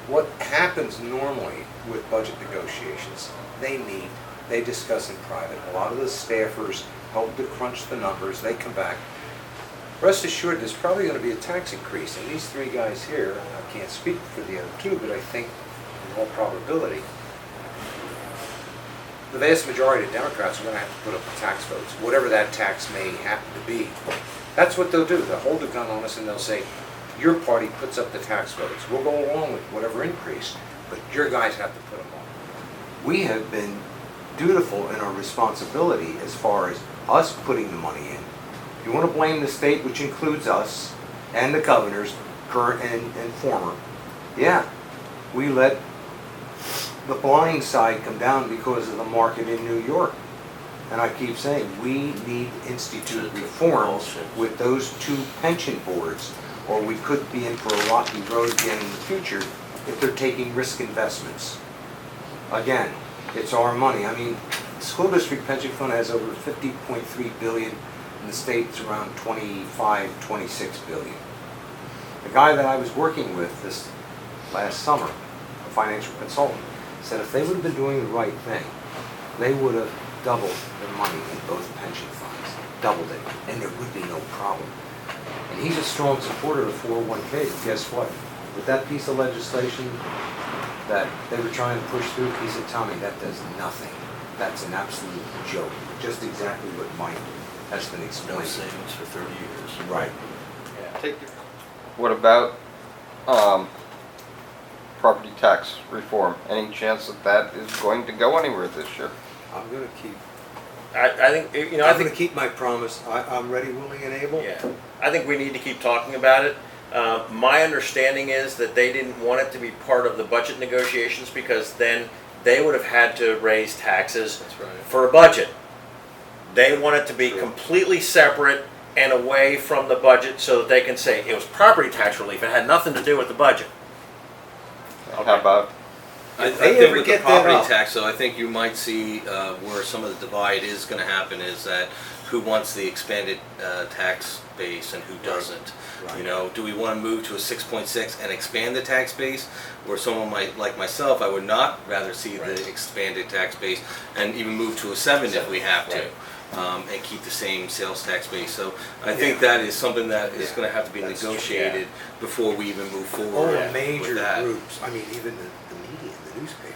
what happens normally with budget negotiations, they meet, they discuss in private. A lot of the staffers help to crunch the numbers, they come back. Rest assured, there's probably going to be a tax increase, and these three guys here, I can't speak for the other two, but I think in all probability, the vast majority of Democrats are going to have to put up tax votes, whatever that tax may happen to be. That's what they'll do. They'll hold a gun on us and they'll say, your party puts up the tax votes. We'll go along with whatever increase, but your guys have to put them on. We have been dutiful in our responsibility as far as us putting the money in. You want to blame the state, which includes us, and the governors, current and former. Yeah, we let the blind side come down because of the market in New York. And I keep saying, we need to institute reforms with those two pension boards, or we could be in for a rocky road again in the future if they're taking risk investments. Again, it's our money. I mean, the school district pension fund has over 50.3 billion, and the state's around 25, 26 billion. The guy that I was working with this last summer, a financial consultant, said if they would have been doing the right thing, they would have doubled their money in both pension funds, doubled it, and there would be no problem. And he's a strong supporter of 401k. Guess what? With that piece of legislation that they were trying to push through, he said, Tommy, that does nothing. That's an absolute joke. Just exactly what Mike has been explaining. No savings for 30 years. Right. Yeah. What about property tax reform? Any chance that that is going to go anywhere this year? I'm going to keep. I think, you know, I'm going to keep my promise. I'm ready, willing, and able. Yeah, I think we need to keep talking about it. My understanding is that they didn't want it to be part of the budget negotiations because then they would have had to raise taxes for a budget. They want it to be completely separate and away from the budget so that they can say it was property tax relief. It had nothing to do with the budget. Okay. How about? I they think ever with the get that property up- tax, though, I think you might see where some of the divide is going to happen is that who wants the expanded tax base and who doesn't. Right. You know, do we want to move to a 6.6 and expand the tax base, or someone might, like myself, I would not rather see the expanded tax base and even move to a 7 if we have to. And keep the same sales tax base. So I think that is something that is going to have to be That's negotiated before we even move All forward the major with that. groups, I mean, even the media, the newspapers,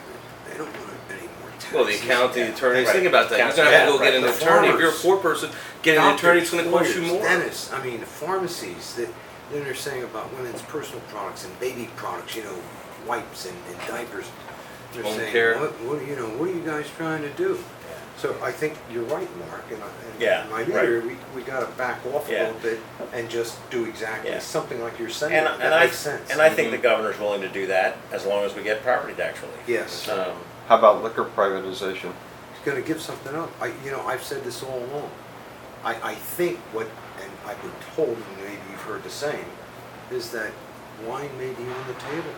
they don't want any more taxes. Well, the accounting, the attorneys, Right. think about that. You're going to have to go get an The attorney. If you're a farmers, poor person, getting an attorney is going to cost you more. Dentists, I mean, the pharmacies, then they're saying about women's personal products and baby products, you know, wipes and diapers. They're Home saying, care. what are you guys trying to do? So I think you're right, Mark, and Yeah, my leader, we got to back off a Yeah. little bit and just do exactly something like you're saying. And that makes sense. I think the governor's willing to do that as long as we get property tax relief. Yes. How about liquor privatization? He's going to give something up. I've said this all along. I think what, and I've been told, and maybe you've heard the same, is that wine may be on the table.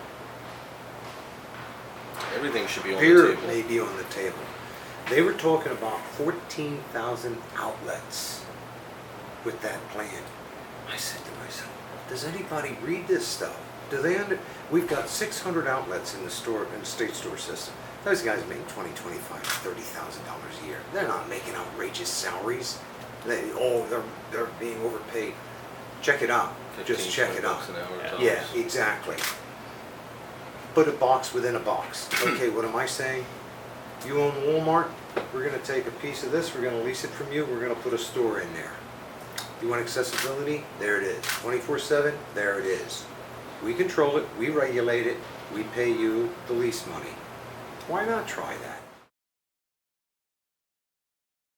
Everything should be on Beer the table. may be on the table. They were talking about 14,000 outlets with that plan. I said to myself, does anybody read this stuff? Do they We've got 600 outlets in the state store system. Those guys make $20, $25, $30,000 a year. They're not making outrageous salaries. They're being overpaid. Check it out. Just check it out. $15, $20 an hour tops. Yeah, exactly. Put a box within a box. Okay, what am I saying? You own Walmart, we're going to take a piece of this, we're going to lease it from you, we're going to put a store in there. You want accessibility? There it is. 24/7? There it is. We control it, we regulate it, we pay you the lease money. Why not try that?